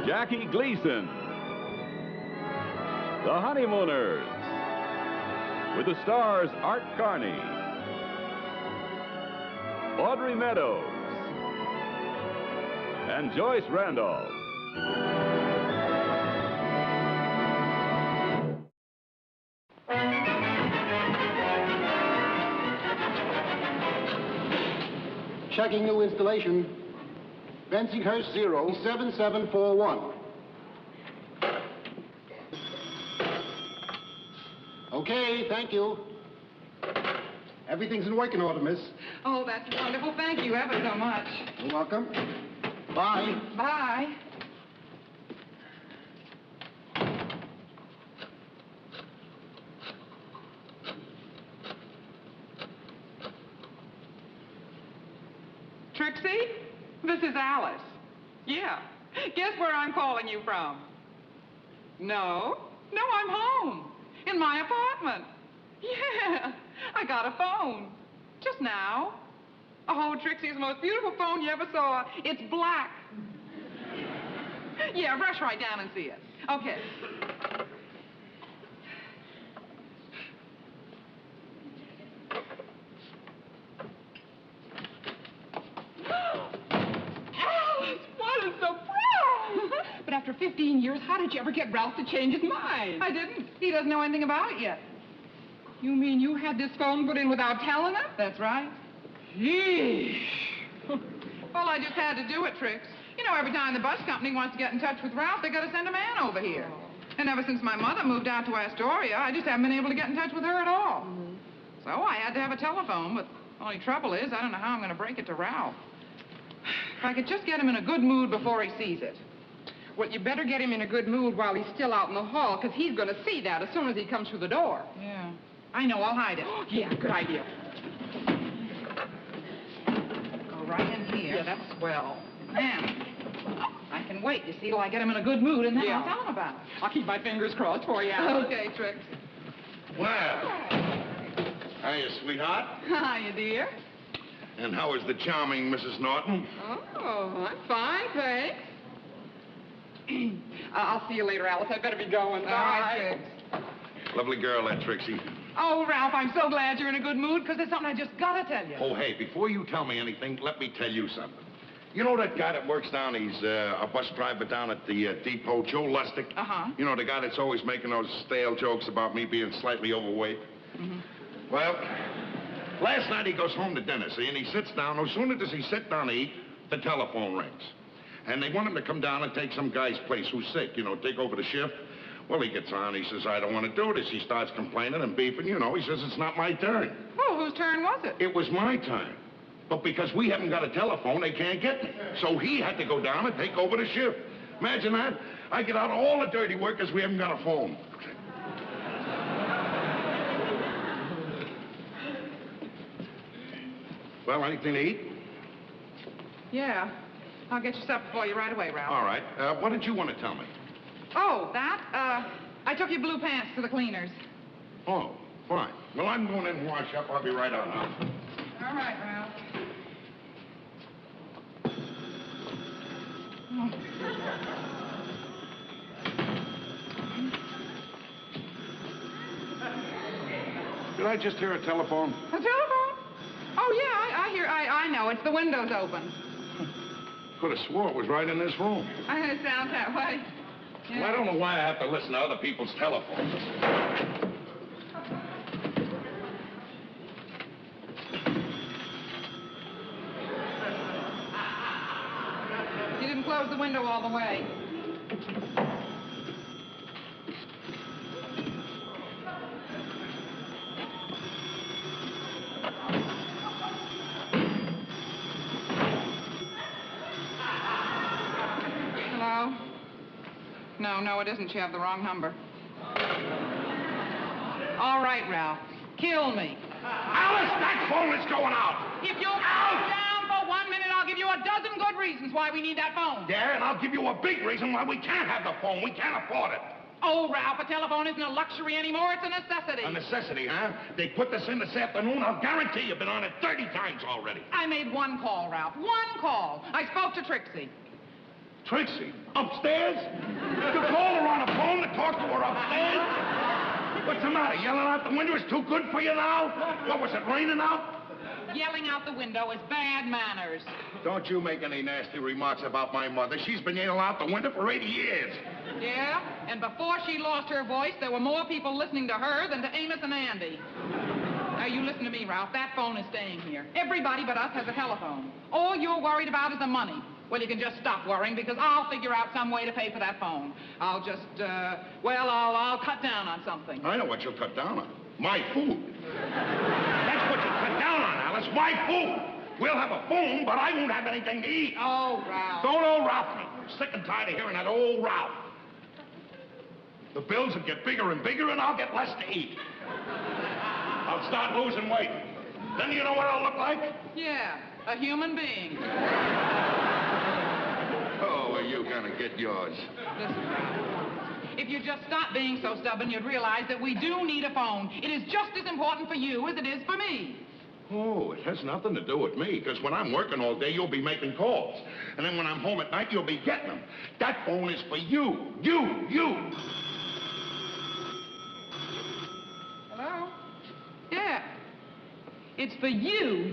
Jackie Gleason. The Honeymooners, with the stars Art Carney, Audrey Meadows, and Joyce Randolph. Checking new installation. Bensonhurst 07741. Okay, thank you. Everything's in working order, miss. Oh, that's wonderful. Thank you ever so much. You're welcome. Bye. Bye. Trixie? This is Alice. Yeah. Guess where I'm calling you from? No, I'm home. In my apartment. Yeah, I got a phone. Just now. Oh, Trixie, it's the most beautiful phone you ever saw. It's black. Yeah, rush right down and see it. Okay. Alice, what a surprise! But after 15 years, how did you ever get Ralph to change his mind? I didn't. He doesn't know anything about it yet. You mean you had this phone put in without telling him? That's right. Yeesh. Well, I just had to do it, Trix. You know, every time the bus company wants to get in touch with Ralph, they got to send a man over here. And ever since my mother moved out to Astoria, I just haven't been able to get in touch with her at all. So I had to have a telephone, but the only trouble is I don't know how I'm going to break it to Ralph. If I could just get him in a good mood before he sees it. Well, you better get him in a good mood while he's still out in the hall, because he's going to see that as soon as he comes through the door. Yeah. I know, I'll hide it. Yeah, good idea. Go right in here. Yeah, that's swell. Man, I can wait, you see, till I get him in a good mood, and then I'll tell him about it. I'll keep my fingers crossed for you, Alice. Okay, Trix. Well, hiya, sweetheart. Hiya, dear. And how is the charming Mrs. Norton? Oh, I'm fine, thanks. I'll see you later, Alice. I better be going. All right, Trix. Lovely girl, that Trixie. Oh, Ralph, I'm so glad you're in a good mood, because there's something I just got to tell you. Oh, hey, before you tell me anything, let me tell you something. You know that guy that works down, he's a bus driver down at the depot, Joe Lustig? Uh-huh. You know, the guy that's always making those stale jokes about me being slightly overweight? Mm-hmm. Well, last night he goes home to dinner, see, and he sits down. No sooner does he sit down to eat, the telephone rings. And they want him to come down and take some guy's place who's sick, you know, take over the shift. Well, he gets on, he says, I don't want to do this. He starts complaining and beefing, you know. He says, it's not my turn. Oh, whose turn was it? It was my turn. But because we haven't got a telephone, they can't get me. So he had to go down and take over the shift. Imagine that. I get out all the dirty work because we haven't got a phone. Well, anything to eat? Yeah. I'll get you supper for you right away, Ralph. All right. What did you want to tell me? Oh, that? I took your blue pants to the cleaners. Oh, fine. Well, I'm going in and wash up. I'll be right out now. All right, Ralph. Did I just hear a telephone? A telephone? Oh, yeah, I know. It's the windows open. Could have swore it was right in this room. It sounds that way. Yeah. Well, I don't know why I have to listen to other people's telephones. You didn't close the window all the way. Hello? No, it isn't. You have the wrong number. All right, Ralph. Kill me. Alice, that phone is going out! If you'll calm down for 1 minute, I'll give you a dozen good reasons why we need that phone. Yeah, and I'll give you a big reason why we can't have the phone. We can't afford it. Oh, Ralph, a telephone isn't a luxury anymore. It's a necessity. A necessity, huh? They put this in this afternoon. I'll guarantee you've been on it 30 times already. I made one call, Ralph. One call. I spoke to Trixie. Trixie? Upstairs? You call her on the phone to talk to her upstairs? What's the matter? Yelling out the window is too good for you now? What was it, raining out? Yelling out the window is bad manners. Don't you make any nasty remarks about my mother. She's been yelling out the window for 80 years. Yeah? And before she lost her voice, there were more people listening to her than to Amos and Andy. Now, you listen to me, Ralph. That phone is staying here. Everybody but us has a telephone. All you're worried about is the money. Well, you can just stop worrying, because I'll figure out some way to pay for that phone. I'll just, I'll cut down on something. I know what you'll cut down on. My food. That's what you'll cut down on, Alice. My food. We'll have a phone, but I won't have anything to eat. Oh, Ralph. Don't old Ralph me. I'm sick and tired of hearing that old Ralph. The bills will get bigger and bigger, and I'll get less to eat. I'll start losing weight. Then you know what I'll look like? Yeah, a human being. Oh, are you gonna get yours? Listen, Ralph. If you just stop being so stubborn, you'd realize that we do need a phone. It is just as important for you as it is for me. Oh, it has nothing to do with me, because when I'm working all day, you'll be making calls. And then when I'm home at night, you'll be getting them. That phone is for you. You. Hello? Yeah. It's for you.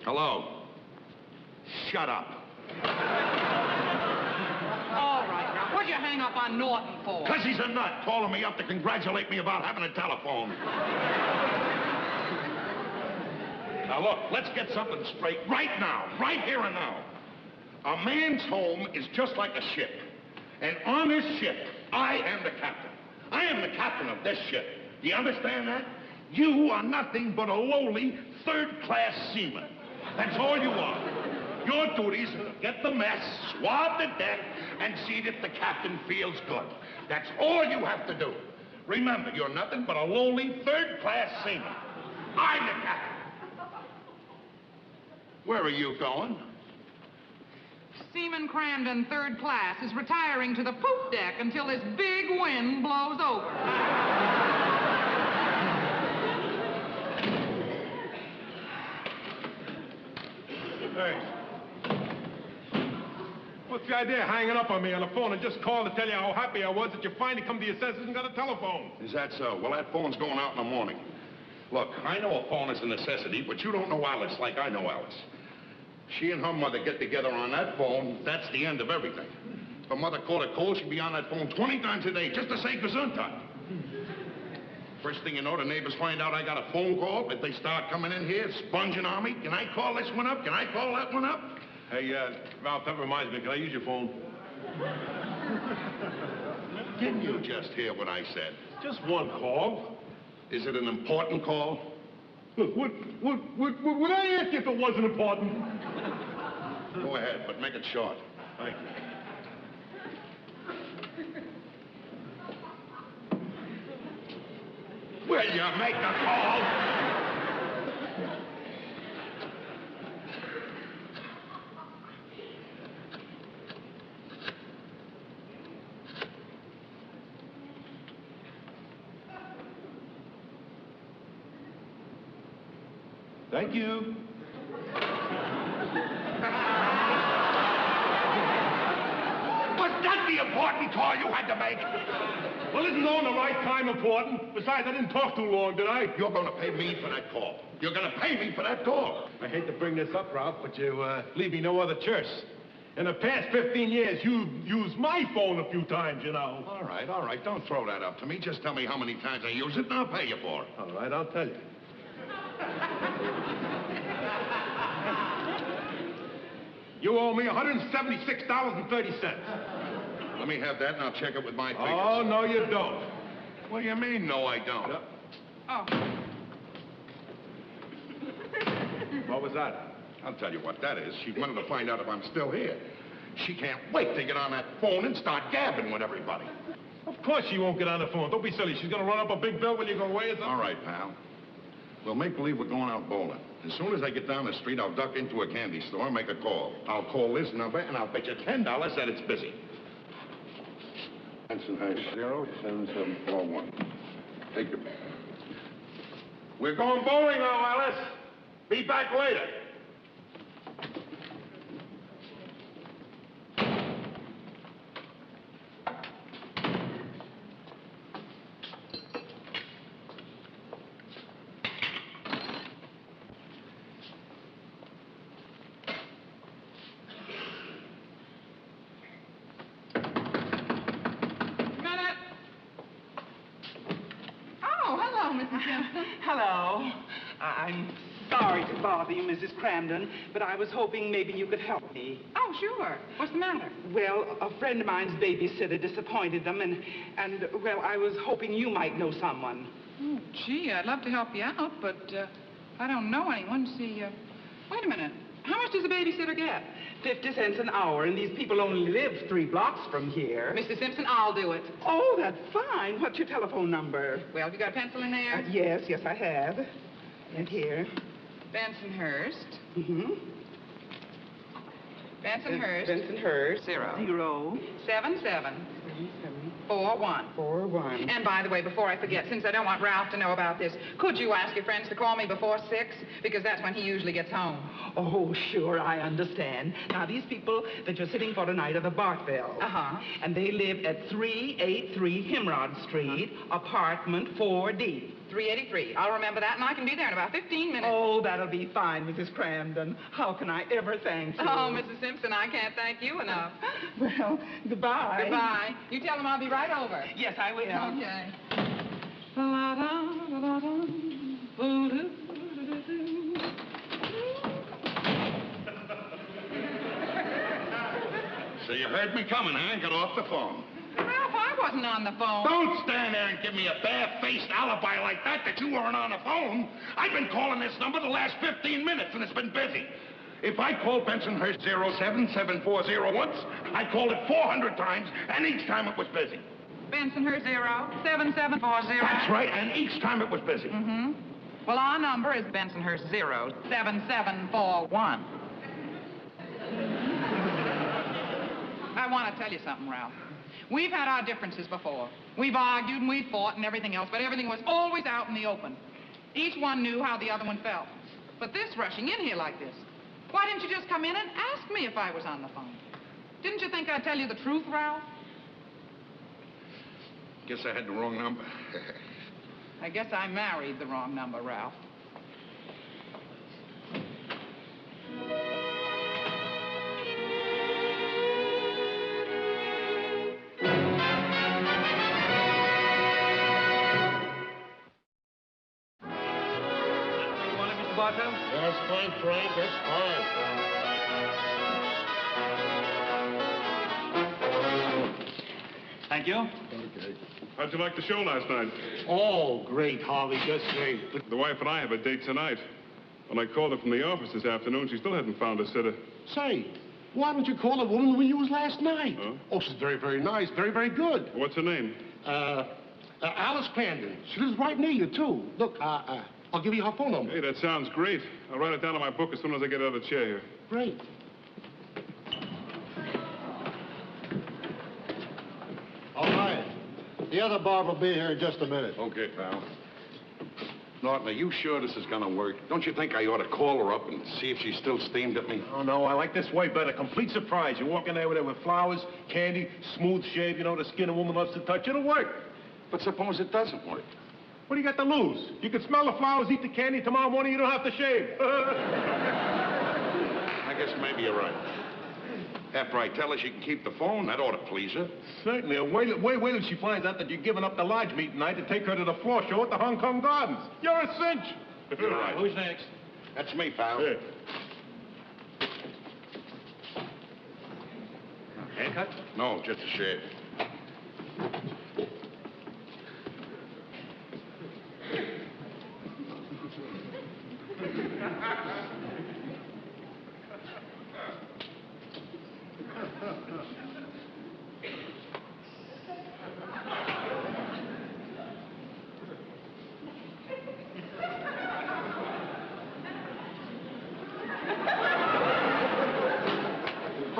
Hello. Shut up. All right, Ralph. What'd you hang up on Norton for? Because he's a nut, calling me up to congratulate me about having a telephone. Now, look, let's get something straight right now, right here and now. A man's home is just like a ship. And on this ship, I am the captain. I am the captain of this ship. Do you understand that? You are nothing but a lowly third-class seaman. That's all you are. Your duty is to get the mess, swab the deck, and see that the captain feels good. That's all you have to do. Remember, you're nothing but a lowly third-class seaman. I'm the captain. Where are you going? Seaman Crandon, third class, is retiring to the poop deck until this big wind blows over. Hey. What's the idea of hanging up on me on the phone and just called to tell you how happy I was that you finally come to your senses and got a telephone? Is that so? Well, that phone's going out in the morning. Look, I know a phone is a necessity, but you don't know Alice like I know Alice. She and her mother get together on that phone, that's the end of everything. If her mother caught a cold, she'd be on that phone 20 times a day just to say gesundheit. First thing you know, the neighbors find out I got a phone call, but they start coming in here, sponging on me. Can I call this one up? Can I call that one up? Hey, Ralph, that reminds me. Can I use your phone? Didn't you just hear what I said? Just one call. Is it an important call? Look, would I ask you if it wasn't important? Go ahead, but make it short. Thank you. Will you make the call? Thank you. Was that the important call you had to make? Well, isn't knowing the right time important? Besides, I didn't talk too long, did I? You're going to pay me for that call. You're going to pay me for that call. I hate to bring this up, Ralph, but you leave me no other choice. In the past 15 years, you've used my phone a few times, you know. All right. Don't throw that up to me. Just tell me how many times I use it, and I'll pay you for it. All right, I'll tell you. You owe me $176.30. Let me have that, and I'll check it with my figures. Oh, no, you don't. What do you mean, no, I don't? Yep. Oh. What was that? I'll tell you what that is. She wanted to find out if I'm still here. She can't wait to get on that phone and start gabbing with everybody. Of course she won't get on the phone. Don't be silly. She's going to run up a big bill when you go away or something. All right, pal. We'll make believe we're going out bowling. As soon as I get down the street, I'll duck into a candy store and make a call. I'll call this number, and I'll bet you $10 that it's busy. Bensonhurst 07741. Take your... We're going bowling now, Alice. Be back later. Hello. I'm sorry to bother you, Mrs. Cramden, but I was hoping maybe you could help me. Oh, sure. What's the matter? Well, a friend of mine's babysitter disappointed them, and well, I was hoping you might know someone. Oh, gee, I'd love to help you out, but I don't know anyone. See, wait a minute. How much does a babysitter get? 50 cents an hour, and these people only live 3 blocks from here. Mr. Simpson, I'll do it. Oh, that's fine. What's your telephone number? Well, have you got a pencil in there? Yes, I have. And here. Bensonhurst. Mm-hmm. Bensonhurst. Bensonhurst. 0. 77. 41. 41. And by the way, before I forget, since I don't want Ralph to know about this, could you ask your friends to call me before 6? Because that's when he usually gets home. Oh, sure, I understand. Now, these people that you're sitting for tonight are the Barthells. Uh-huh. And they live at 383 Himrod Street, apartment 4D. 383. I'll remember that, and I can be there in about 15 minutes. Oh, that'll be fine, Mrs. Cramden. How can I ever thank you? Oh, Mrs. Simpson, I can't thank you enough. Well, goodbye. Goodbye. You tell them I'll be right over. Yes, I will. Okay. So you heard me coming, huh? Got off the phone. Ralph, I wasn't on the phone. Don't stand there and give me a bare-faced alibi like that you weren't on the phone. I've been calling this number the last 15 minutes, and it's been busy. If I called Bensonhurst 07740 once, I called it 400 times, and each time it was busy. Bensonhurst 07740. That's right, and each time it was busy. Mm-hmm. Well, our number is Bensonhurst 07741. I want to tell you something, Ralph. We've had our differences before. We've argued and we've fought and everything else, but everything was always out in the open. Each one knew how the other one felt. But this rushing in here like this, why didn't you just come in and ask me if I was on the phone? Didn't you think I'd tell you the truth, Ralph? Guess I had the wrong number. I guess I married the wrong number, Ralph. That's fine, Frank. That's fine. Thank you. Okay. How'd you like the show last night? Oh, great, Harvey. Just great. The wife and I have a date tonight. When I called her from the office this afternoon, she still hadn't found a sitter. Say, why don't you call a woman we used last night? Huh? Oh, she's very, very nice. Very, very good. What's her name? Alice Cramden. She lives right near you, too. Look, I'll give you her phone number. Hey, that sounds great. I'll write it down in my book as soon as I get out of the chair here. Great. All right. The other barb will be here in just a minute. Okay, pal. Norton, are you sure this is gonna work? Don't you think I ought to call her up and see if she's still steamed at me? Oh, no, I like this way better. Complete surprise. You walk in there with flowers, candy, smooth shave, you know, the skin a woman loves to touch. It'll work. But suppose it doesn't work. What do you got to lose? You can smell the flowers, eat the candy. Tomorrow morning, you don't have to shave. I guess maybe you're right. After I tell her she can keep the phone, that ought to please her. Certainly. Wait till she finds out that you're giving up the lodge meet tonight to take her to the floor show at the Hong Kong Gardens. You're a cinch. You're right. Who's next? That's me, pal. Yeah. Haircut? No, just a shave.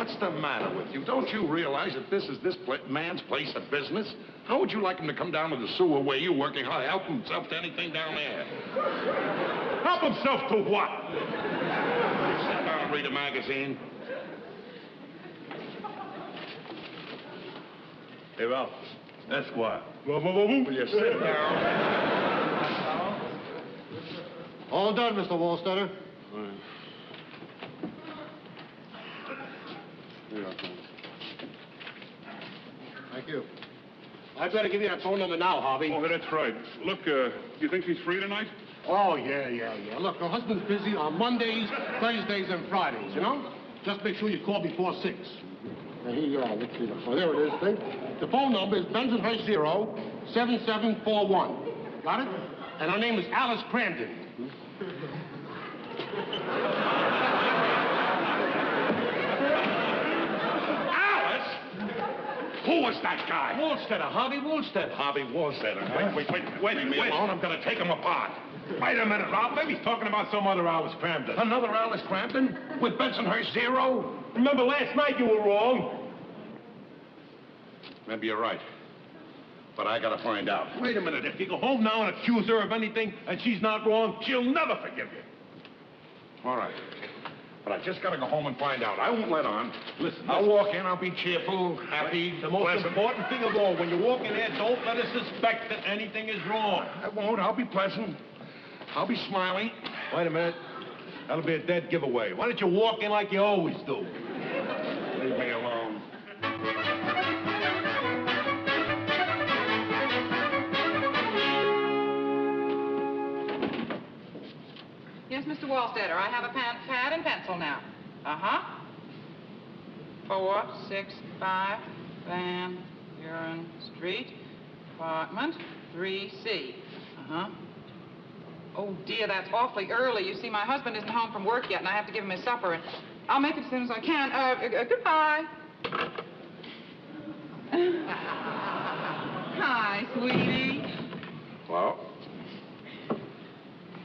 what's the matter with you? Don't you realize that this is this man's place of business? How would you like him to come down to the sewer where you're working? How help himself to anything down there? Help himself to what? Sit down and read a magazine. Hey, Ralph. Esquire. Will you sit down? All done, Mr. Wallstetter. Thank you. I better give you that phone number now, Harvey. Oh, that's right. Look, you think he's free tonight? Oh, yeah. Look, her husband's busy on Mondays, Thursdays, and Fridays, you know? Just make sure you call before 6. Now, here you are. Let's see. Oh, there it is, see? The phone number is Bensonhurst 07741. Got it? And her name is Alice Crandon. Alice? Who was that guy? Woolstetter, Harvey Woolstetter. Harvey Woolstetter. Wait. Leave me alone. I'm going to take him apart. Wait a minute, Ralph. Maybe he's talking about some other Alice Crampton. Another Alice Crampton? With Bensonhurst 0? Remember last night you were wrong. Maybe you're right. But I got to find out. Wait a minute. If you go home now and accuse her of anything and she's not wrong, she'll never forgive you. All right. But I just got to go home and find out. I won't let on. Listen. I'll walk in. I'll be cheerful, happy, The most pleasant. important thing of all, when you walk in here, don't let her suspect that anything is wrong. I won't. I'll be pleasant. I'll be smiling. Wait a minute. That'll be a dead giveaway. Why don't you walk in like you always do? Leave me alone. Yes, Mr. Wallstetter, I have a pad and pencil now. 465 Van Buren Street, apartment 3C. Oh, dear, that's awfully early. You see, my husband isn't home from work yet, and I have to give him his supper, and I'll make it as soon as I can. Goodbye. Hi, sweetie. Well,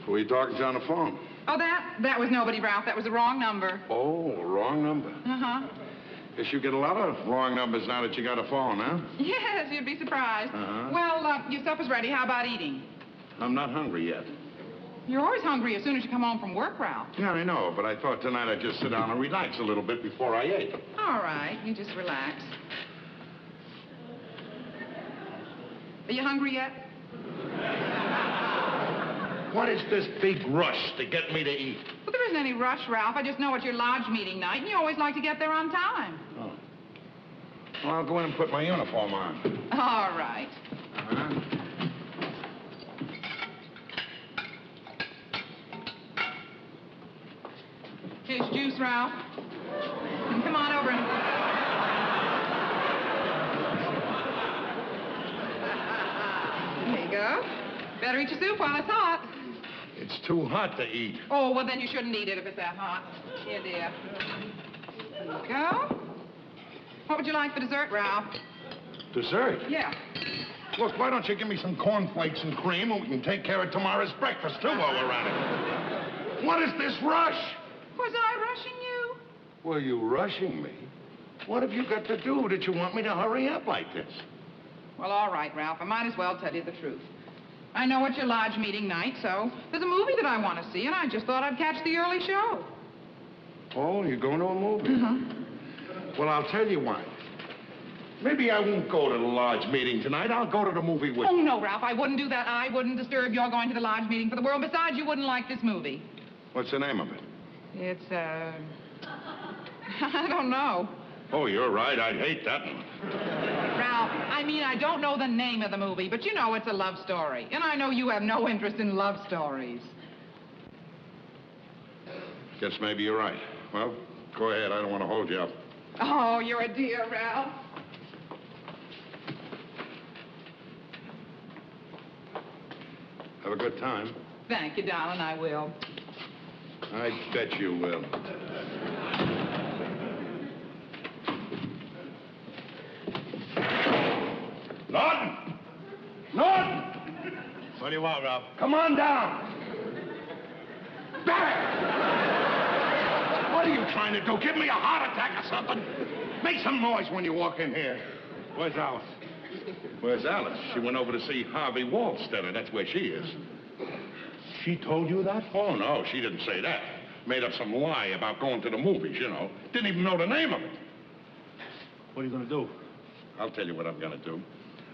who are you talking to on the phone? Oh, that was nobody, Ralph. That was the wrong number. Oh, wrong number. Uh-huh. Guess you get a lot of wrong numbers now that you got a phone, huh? Yes, you'd be surprised. Uh-huh. Well, your supper's ready. How about eating? I'm not hungry yet. You're always hungry as soon as you come home from work, Ralph. Yeah, I know, but I thought tonight I'd just sit down and relax a little bit before I ate. All right, you just relax. Are you hungry yet? What is this big rush to get me to eat? Well, there isn't any rush, Ralph. I just know it's your lodge meeting night, and you always like to get there on time. Oh. Well, I'll go in and put my uniform on. All right. Uh-huh. Here's juice, Ralph. And come on over and... There you go. Better eat your soup while it's hot. It's too hot to eat. Oh, well, then you shouldn't eat it if it's that hot. Here, dear. There you go. What would you like for dessert, Ralph? Dessert? Yeah. Look, why don't you give me some cornflakes and cream and we can take care of tomorrow's breakfast, too, while we're at it. What is this rush? Was I rushing you? Were you rushing me? What have you got to do that you want me to hurry up like this? Well, all right, Ralph. I might as well tell you the truth. I know it's your lodge meeting night, so there's a movie that I want to see, and I just thought I'd catch the early show. Oh, you're going to a movie? Uh-huh. Well, I'll tell you what. Maybe I won't go to the lodge meeting tonight. I'll go to the movie with Oh, you. no, Ralph, I wouldn't do that. I wouldn't disturb your going to the lodge meeting for the world. Besides, you wouldn't like this movie. What's the name of it? It's, I don't know. Oh, you're right. I'd hate that one. Ralph, I mean, I don't know the name of the movie, but you know it's a love story. And I know you have no interest in love stories. Guess maybe you're right. Well, go ahead. I don't want to hold you up. Oh, you're a dear, Ralph. Have a good time. Thank you, darling, I will. I bet you will. Norton! Norton! What do you want, Ralph? Come on down. Back! What are you trying to do? Give me a heart attack or something? Make some noise when you walk in here. Where's Alice? Where's Alice? She went over to see Harvey Waldstetter. That's where she is. She told you that? Oh, no, she didn't say that. Made up some lie about going to the movies, you know. Didn't even know the name of it. What are you gonna do? I'll tell you what I'm gonna do.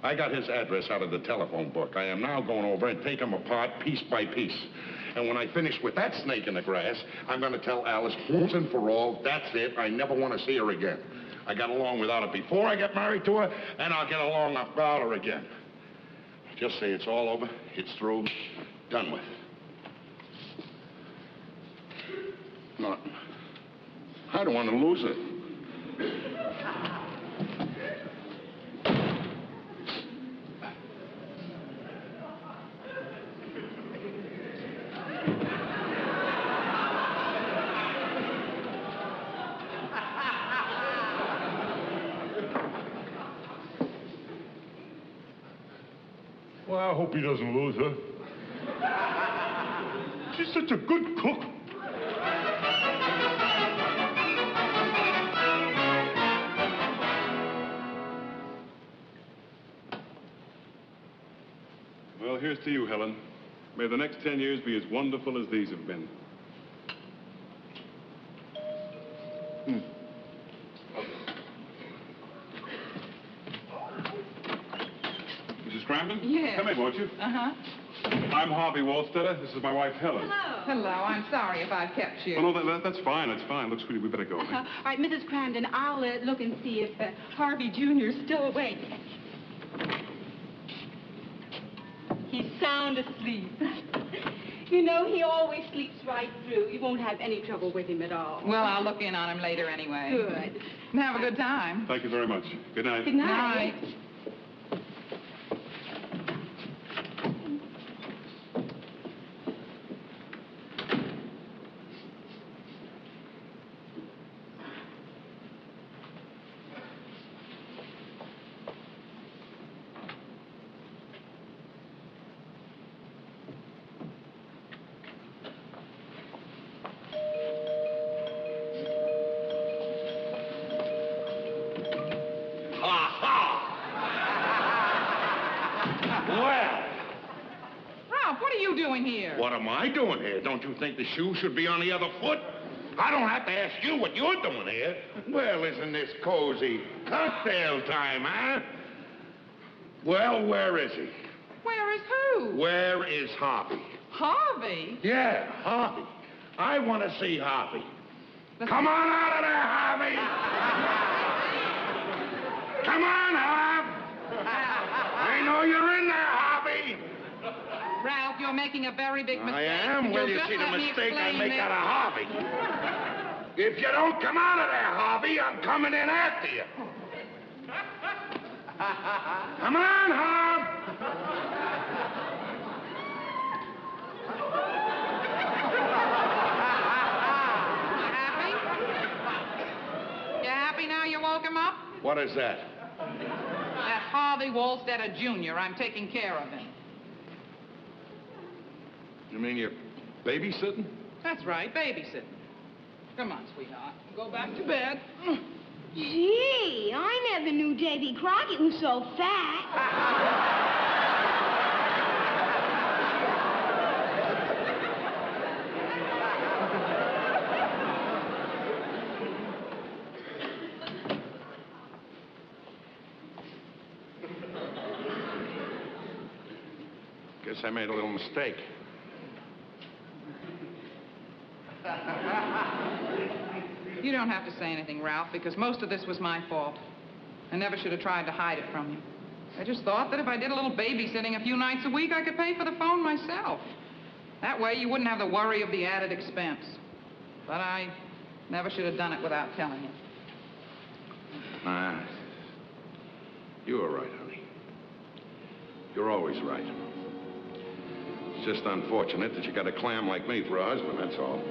I got his address out of the telephone book. I am now going over and take him apart piece by piece. And when I finish with that snake in the grass, I'm gonna tell Alice once and for all, that's it. I never want to see her again. I got along without her before I got married to her, and I'll get along without her again. Just say it's all over, it's through, done with. No, I don't want to lose it. Well, I hope he doesn't lose her. She's such a good cook. Well, here's to you, Helen. May the next 10 years be as wonderful as these have been. Mrs. Crampton? Yes. Come in, won't you? Uh-huh. I'm Harvey Waldstetter. This is my wife, Helen. Hello, I'm sorry if I've kept you. Oh, no, that's fine. That's fine. Look, sweetie, we better go. All right, Mrs. Cramden, I'll look and see if Harvey Jr. is still awake. He's sound asleep. You know, he always sleeps right through. You won't have any trouble with him at all. Well, I'll look in on him later anyway. Good. And have a good time. Thank you very much. Good night. Good night. Night. What am I doing here? Don't you think the shoe should be on the other foot? I don't have to ask you what you're doing here. Well, isn't this cozy? Cocktail time, huh? Well, where is he? Where is who? Where is Harvey? Harvey? Yeah, Harvey. I want to see Harvey. Come on out of there, Harvey! Come on, Harv! I know you're in there, Harvey! Ralph, you're making a very big mistake. I am. Well, you see the mistake I make out of Harvey. If you don't come out of there, Harvey, I'm coming in after you. Come on, Harv! You happy now you woke him up? What is that? That's Harvey Waldstetter Jr. I'm taking care of him. You mean you're babysitting? That's right, babysitting. Come on, sweetheart. Go back to bed. Gee, I never knew Davy Crockett was so fat. Guess I made a little mistake. You don't have to say anything, Ralph, because most of this was my fault. I never should have tried to hide it from you. I just thought that if I did a little babysitting a few nights a week, I could pay for the phone myself. That way, you wouldn't have the worry of the added expense. But I never should have done it without telling you. You were right, honey. You're always right. It's just unfortunate that you got a clam like me for a husband, that's all.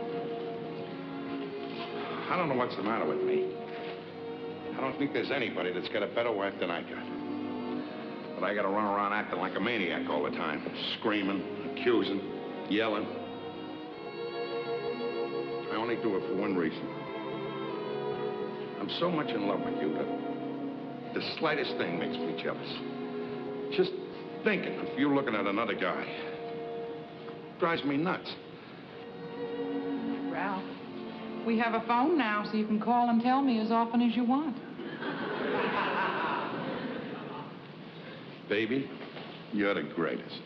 I don't know what's the matter with me. I don't think there's anybody that's got a better wife than I got. But I gotta run around acting like a maniac all the time. Screaming, accusing, yelling. I only do it for one reason. I'm so much in love with you that the slightest thing makes me jealous. Just thinking of you looking at another guy drives me nuts. Ralph, we have a phone now, so you can call and tell me as often as you want. Baby, you're the greatest.